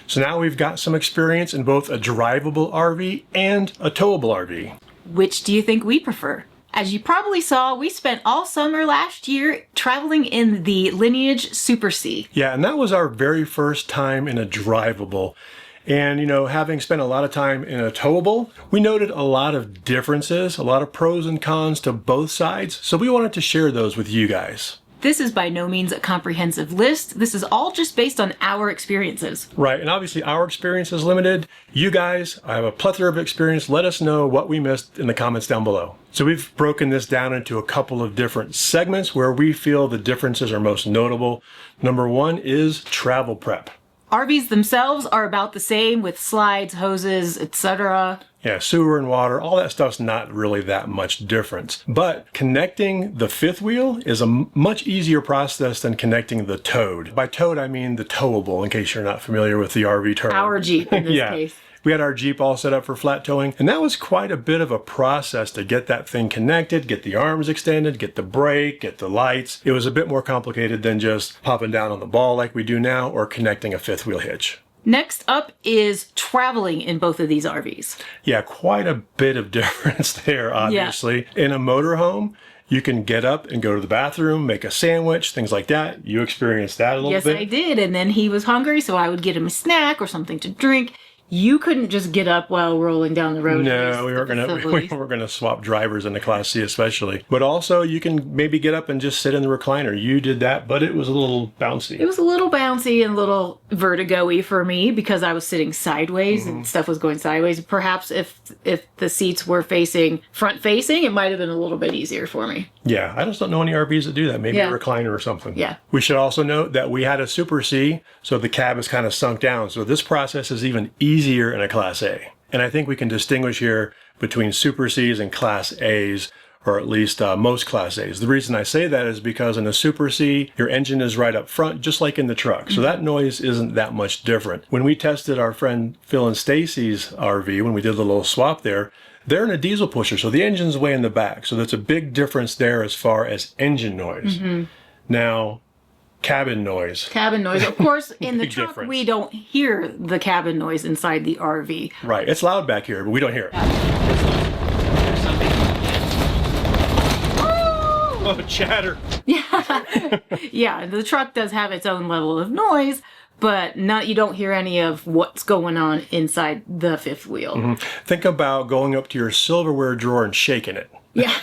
So now we've got some experience in both a drivable RV and a towable RV. Which do you think we prefer? As you probably saw, we spent all summer last year traveling in the Lineage Super C. Yeah, and that was our very first time in a drivable. And, you know, having spent a lot of time in a towable, we noted a lot of differences, a lot of pros and cons to both sides. So we wanted to share those with you guys. This is by no means a comprehensive list. This is all just based on our experiences. Right, and obviously our experience is limited. You guys, I have a plethora of experience. Let us know what we missed in the comments down below. So we've broken this down into a couple of different segments where we feel the differences are most notable. Number one is travel prep. RVs themselves are about the same with slides, hoses, etc. Yeah, sewer and water, all that stuff's not really that much difference. But connecting the fifth wheel is a much easier process than connecting the towed. By towed, I mean the towable, in case you're not familiar with the RV term. Our Jeep in this yeah. case. We had our Jeep all set up for flat towing, and that was quite a bit of a process to get that thing connected, get the arms extended, get the brake, get the lights. It was a bit more complicated than just popping down on the ball like we do now or connecting a fifth wheel hitch. Next up is traveling in both of these RVs. Yeah, quite a bit of difference there, obviously. Yeah. In a motorhome, you can get up and go to the bathroom, make a sandwich, things like that. You experienced that a little bit? Yes, I did. And then he was hungry, so I would get him a snack or something to drink. You couldn't just get up while rolling down the road. No, we weren't gonna swap drivers in the Class C especially. But also you can maybe get up and just sit in the recliner. You did that, but it was a little bouncy. It was a little bouncy and a little vertigo-y for me because I was sitting sideways and stuff was going sideways. Perhaps if the seats were front facing, it might have been a little bit easier for me. Yeah, I just don't know any RVs that do that. Maybe a recliner or something. Yeah. We should also note that we had a Super C, so the cab is kind of sunk down. So this process is even easier in a Class A. And I think we can distinguish here between Super Cs and Class As, or at least most Class A's. The reason I say that is because in a Super C, your engine is right up front, just like in the truck. So that noise isn't that much different. When we tested our friend Phil and Stacy's RV, when we did the little swap there, they're in a diesel pusher, so the engine's way in the back. So that's a big difference there as far as engine noise. Now, cabin noise. Cabin noise. Of course, in the truck, difference. we don't hear the cabin noise inside the RV. Right. It's loud back here, but we don't hear it. Oh, chatter. Yeah. Yeah, the truck does have its own level of noise, but you don't hear any of what's going on inside the fifth wheel. Think about going up to your silverware drawer and shaking it. Yeah.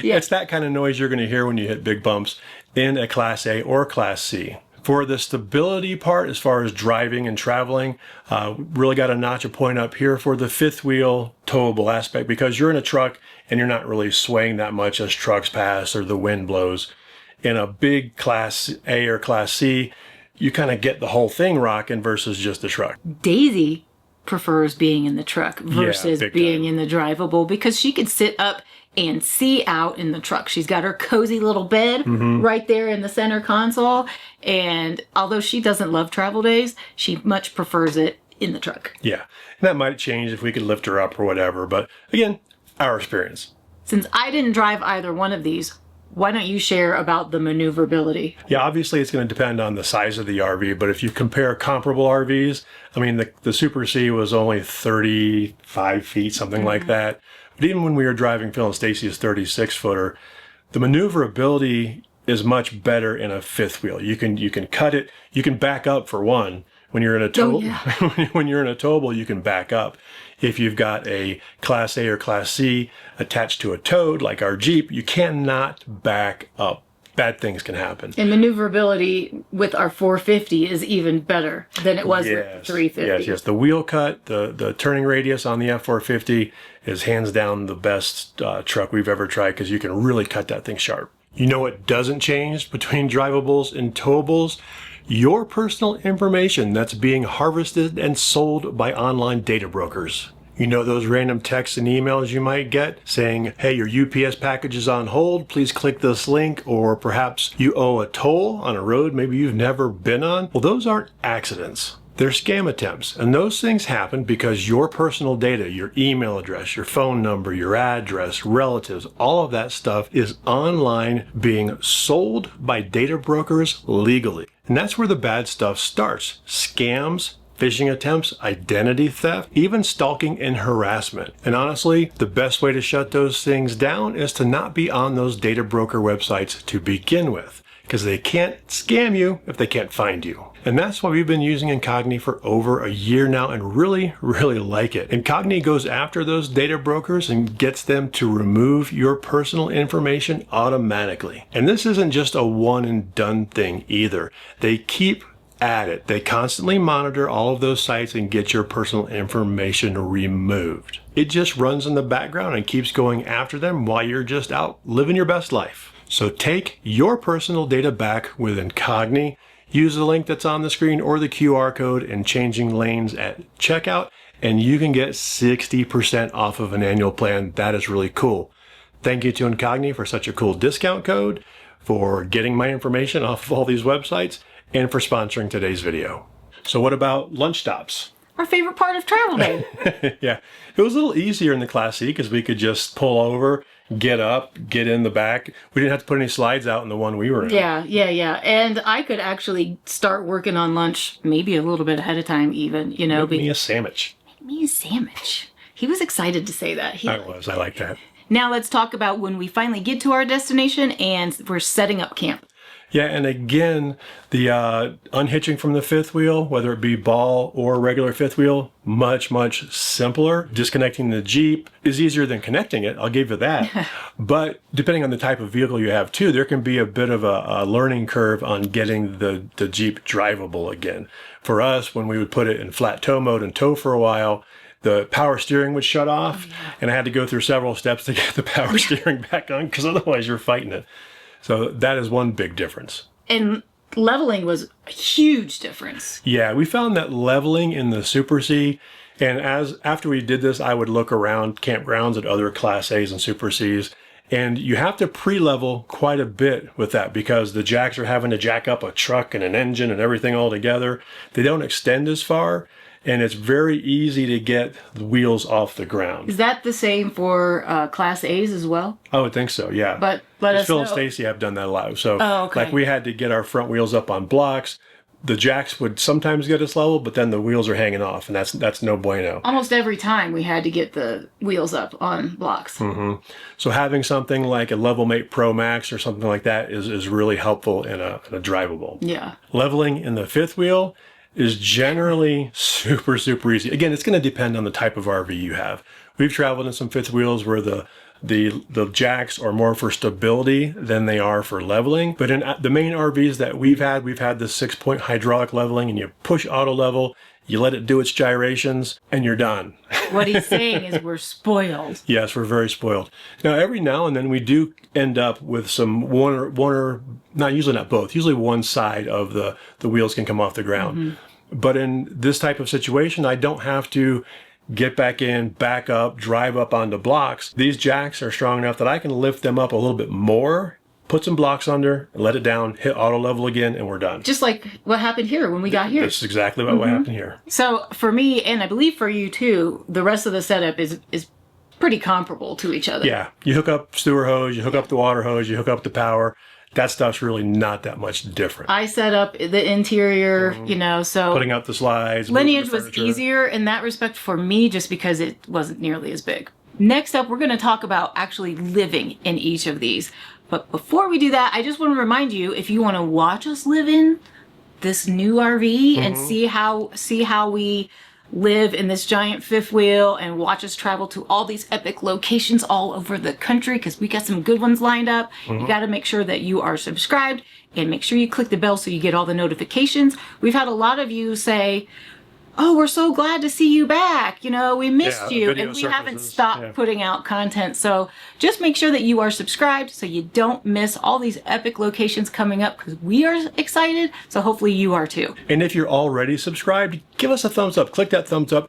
Yeah. It's that kind of noise you're going to hear when you hit big bumps in a Class A or Class C. For the stability part, as far as driving and traveling, really got to notch a point up here for the fifth wheel towable aspect, because you're in a truck and you're not really swaying that much as trucks pass or the wind blows. In a big Class A or Class C, you kind of get the whole thing rocking versus just the truck. Daisy prefers being in the truck versus being in the drivable because she could sit up and see out in the truck. She's got her cozy little bed right there in the center console. And although she doesn't love travel days, she much prefers it in the truck. Yeah, and that might change if we could lift her up or whatever. But again, our experience. Since I didn't drive either one of these, why don't you share about the maneuverability? Yeah, obviously it's going to depend on the size of the RV, but if you compare comparable RVs, I mean, the Super C was only 35 feet, something like that. But even when we were driving Phil and Stacy's 36-footer, the maneuverability is much better in a fifth wheel. You can cut it, you can back up for one. When you're in a when you're in a towable, you can back up. If you've got a Class A or Class C attached to a towed, like our Jeep, you cannot back up. Bad things can happen. And maneuverability with our 450 is even better than it was with 350. Yes. The wheel cut, the turning radius on the F450 is hands down the best truck we've ever tried, because you can really cut that thing sharp. You know what doesn't change between drivables and towables? Your personal information that's being harvested and sold by online data brokers. You know those random texts and emails you might get saying, hey, your UPS package is on hold, please click this link, or perhaps you owe a toll on a road maybe you've never been on? Well, those aren't accidents. They're scam attempts, and those things happen because your personal data, your email address, your phone number, your address, relatives, all of that stuff is online being sold by data brokers legally. And that's where the bad stuff starts. Scams, phishing attempts, identity theft, even stalking and harassment. And honestly, the best way to shut those things down is to not be on those data broker websites to begin with, because they can't scam you if they can't find you. And that's why we've been using Incogni for over a year now and really like it. Incogni goes after those data brokers and gets them to remove your personal information automatically. And this isn't just a one and done thing either. They keep at it. They constantly monitor all of those sites and get your personal information removed. It just runs in the background and keeps going after them while you're just out living your best life. So take your personal data back with Incogni. Use the link that's on the screen or the QR code and changing lanes at checkout, and you can get 60% off of an annual plan. That is really cool. Thank you to Incogni for such a cool discount code, for getting my information off of all these websites, and for sponsoring today's video. So what about lunch stops? Our favorite part of travel day. Yeah, it was a little easier in the Class C because we could just pull over, get up, get in the back. We didn't have to put any slides out in the one we were in. Yeah. And I could actually start working on lunch maybe a little bit ahead of time even, you know. Make me a sandwich. Make me a sandwich. He was excited to say that. I was. I like that. Now let's talk about when we finally get to our destination and we're setting up camp. Yeah, and again, the unhitching from the fifth wheel, whether it be ball or regular fifth wheel, much simpler. Disconnecting the Jeep is easier than connecting it, I'll give you that. But depending on the type of vehicle you have too, there can be a bit of a learning curve on getting the Jeep drivable again. For us, when we would put it in flat tow mode and tow for a while, the power steering would shut off, and I had to go through several steps to get the power steering back on, because otherwise you're fighting it. So that is one big difference. And leveling was a huge difference. Yeah, we found that leveling in the Super C, and after we did this, I would look around campgrounds at other Class A's and Super C's, and you have to pre-level quite a bit with that because the jacks are having to jack up a truck and an engine and everything all together. They don't extend as far, and it's very easy to get the wheels off the ground. Is that the same for Class A's as well? I would think so, yeah. But let us know. Phil and Stacy have done that a lot. So, okay. Like we had to get our front wheels up on blocks. The jacks would sometimes get us level, but then the wheels are hanging off, and that's no bueno. Almost every time we had to get the wheels up on blocks. Mm-hmm. So having something like a Levelmate Pro Max or something like that is really helpful in a drivable. Yeah. Leveling in the fifth wheel is generally super easy. Again, it's going to depend on the type of RV you have. We've traveled in some fifth wheels where the jacks are more for stability than they are for leveling. But in the main RVs that we've had the 6-point hydraulic leveling, and you push auto level, you let it do its gyrations, and you're done. What he's saying is we're spoiled. Yes, we're very spoiled. Now, every now and then we do end up with some one or not, usually not both, usually one side of the wheels can come off the ground. Mm-hmm. But in this type of situation, I don't have to get back in, back up, drive up onto blocks. These jacks are strong enough that I can lift them up a little bit more, put some blocks under, let it down, hit auto level again, and we're done. Just like what happened here when we got here. That's exactly what happened here. So for me, and I believe for you too, the rest of the setup is pretty comparable to each other. Yeah. You hook up sewer hose, you hook up the water hose, you hook up the power. That stuff's really not that much different. I set up the interior, so... Putting out the slides. Lineage was easier in that respect for me just because it wasn't nearly as big. Next up, we're going to talk about actually living in each of these. But before we do that, I just want to remind you, if you want to watch us live in this new RV and see how we live in this giant fifth wheel and watch us travel to all these epic locations all over the country, because we got some good ones lined up. You got to make sure that you are subscribed and make sure you click the bell so you get all the notifications. We've had a lot of you say, oh, we're so glad to see you back. We missed you. And we haven't stopped putting out content. So just make sure that you are subscribed so you don't miss all these epic locations coming up, because we are excited. So hopefully you are too. And if you're already subscribed, give us a thumbs up. Click that thumbs up.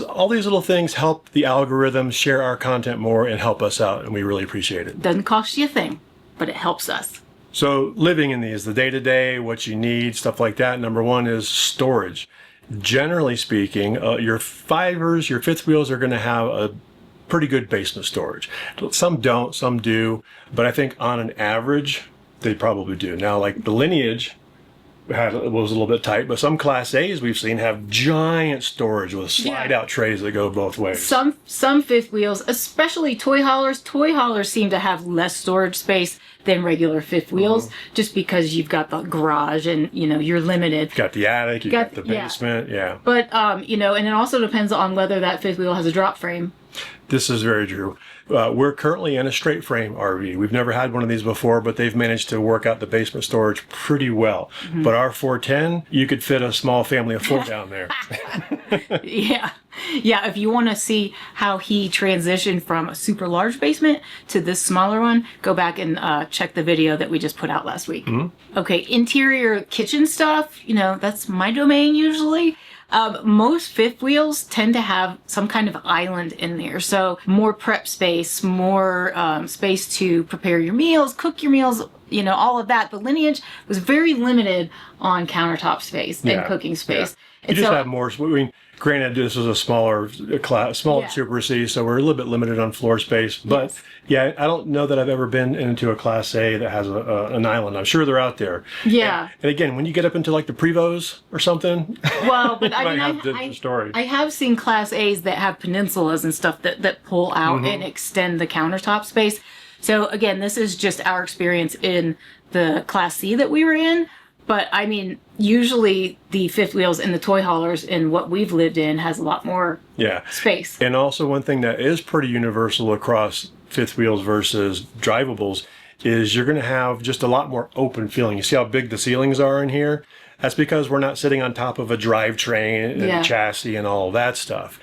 All these little things help the algorithm share our content more and help us out. And we really appreciate it. Doesn't cost you a thing, but it helps us. So living in these, the day-to-day, what you need, stuff like that. Number one is storage. Generally speaking, your fivers, your fifth wheels are going to have a pretty good basement storage. Some don't, some do, but I think on an average, they probably do. Now, like the Lineage, was a little bit tight, but some Class A's we've seen have giant storage with slide-out trays that go both ways. Some fifth wheels, especially toy haulers seem to have less storage space than regular fifth wheels, just because you've got the garage and, you're limited. You've got the attic, you've got the basement, yeah. But, and it also depends on whether that fifth wheel has a drop frame. This is very true. We're currently in a straight frame RV. We've never had one of these before, but they've managed to work out the basement storage pretty well. But our 410, you could fit a small family of 4 down there. Yeah. If you want to see how he transitioned from a super large basement to this smaller one, go back and check the video that we just put out last week. Okay, interior kitchen stuff, that's my domain usually. Most fifth wheels tend to have some kind of island in there. So more prep space, more space to prepare your meals, cook your meals, all of that. The Lineage was very limited on countertop space and cooking space. You just have more. Granted, this is a smaller Super C, so we're a little bit limited on floor space. But I don't know that I've ever been into a Class A that has an island. I'm sure they're out there. Yeah. And again, when you get up into like the Prevos or something, well, but I have seen Class A's that have peninsulas and stuff that pull out and extend the countertop space. So again, this is just our experience in the Class C that we were in. But usually the fifth wheels and the toy haulers in what we've lived in has a lot more space. And also one thing that is pretty universal across fifth wheels versus drivables is you're going to have just a lot more open feeling. You see how big the ceilings are in here? That's because we're not sitting on top of a drivetrain and chassis and all of that stuff.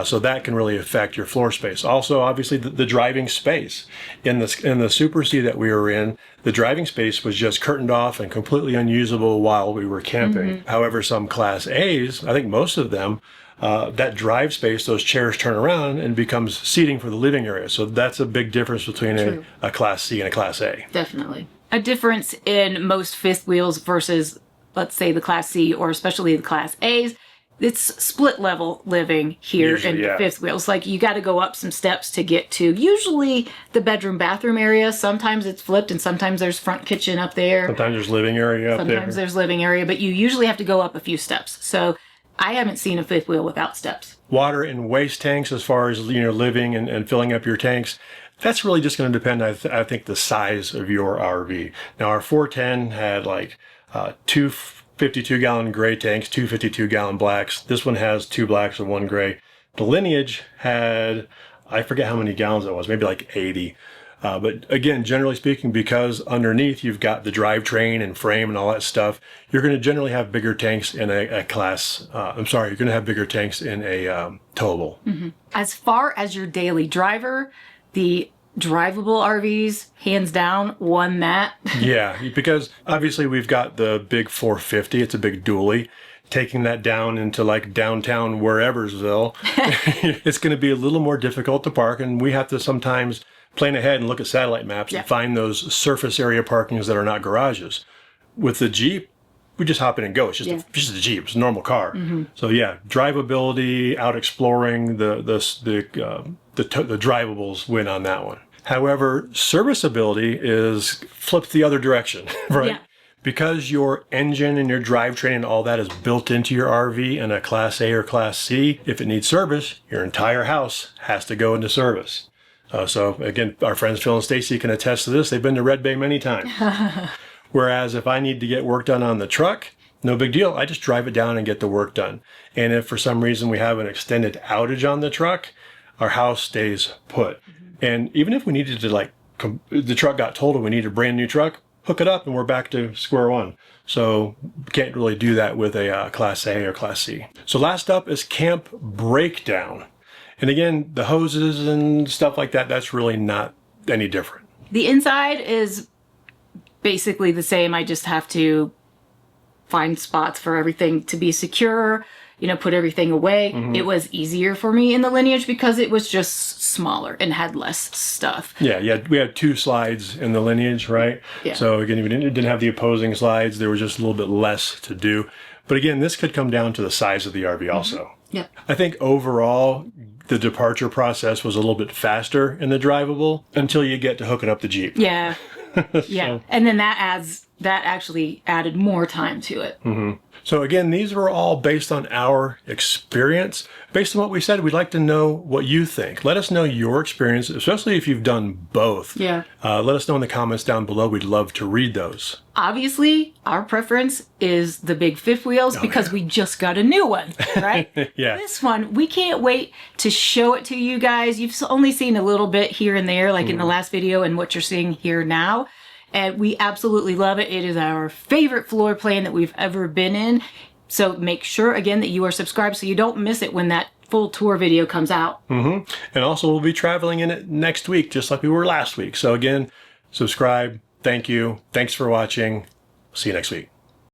So that can really affect your floor space. Also, obviously, the driving space. In the Super C that we were in, the driving space was just curtained off and completely unusable while we were camping. However, some Class A's, I think most of them, that drive space, those chairs turn around and becomes seating for the living area. So that's a big difference between a Class C and a Class A. Definitely. A difference in most fifth wheels versus, let's say, the Class C or especially the Class A's. It's split level living here in the fifth wheels. Like you got to go up some steps to get to usually the bedroom bathroom area. Sometimes it's flipped and sometimes there's front kitchen up there. Sometimes there's living area up there. Sometimes there's living area, but you usually have to go up a few steps. So I haven't seen a fifth wheel without steps. Water and waste tanks as far as living and filling up your tanks. That's really just going to depend, I think, the size of your RV. Now our 410 had like two 52-gallon gray tanks, two 52-gallon blacks. This one has 2 blacks and 1 gray. The Lineage had, I forget how many gallons it was, maybe like 80. But again, generally speaking, because underneath you've got the drivetrain and frame and all that stuff, you're going to generally have bigger tanks in you're going to have bigger tanks in a towable. As far as your daily driver, the drivable RVs, hands down, won that. Yeah, because obviously we've got the big 450. It's a big dually. Taking that down into like downtown whereversville, it's going to be a little more difficult to park, and we have to sometimes plan ahead and look at satellite maps and find those surface area parkings that are not garages. With the Jeep, we just hop in and go. It's just a Jeep. It's a normal car. So drivability, out exploring, the drivables win on that one. However, serviceability is flipped the other direction, right? Yeah. Because your engine and your drivetrain and all that is built into your RV in a Class A or Class C, if it needs service, your entire house has to go into service. So again, our friends Phil and Stacy can attest to this. They've been to Red Bay many times. Whereas if I need to get work done on the truck, no big deal. I just drive it down and get the work done. And if for some reason we have an extended outage on the truck, our house stays put. And even if we needed to the truck got totaled and we need a brand new truck, hook it up and we're back to square one. So can't really do that with a Class A or Class C. So last up is camp breakdown. And again, the hoses and stuff like that, that's really not any different. The inside is basically the same. I just have to find spots for everything to be secure, put everything away. It was easier for me in the Lineage because it was just smaller and had less stuff. Yeah, we had 2 slides in the Lineage, right? Yeah. So again, we didn't have the opposing slides. There was just a little bit less to do. But again, this could come down to the size of the RV also. Yeah. I think overall, the departure process was a little bit faster in the drivable until you get to hooking up the Jeep. Yeah. Yeah, and then that actually added more time to it. So again, these were all based on our experience. Based on what we said, we'd like to know what you think. Let us know your experience, especially if you've done both. Yeah. Let us know in the comments down below. We'd love to read those. Obviously, our preference is the big fifth wheels because we just got a new one, right? Yeah. This one, we can't wait to show it to you guys. You've only seen a little bit here and there, like in the last video and what you're seeing here now. And we absolutely love it. It is our favorite floor plan that we've ever been in. So make sure, again, that you are subscribed so you don't miss it when that full tour video comes out. And also, we'll be traveling in it next week, just like we were last week. So again, subscribe. Thank you. Thanks for watching. See you next week.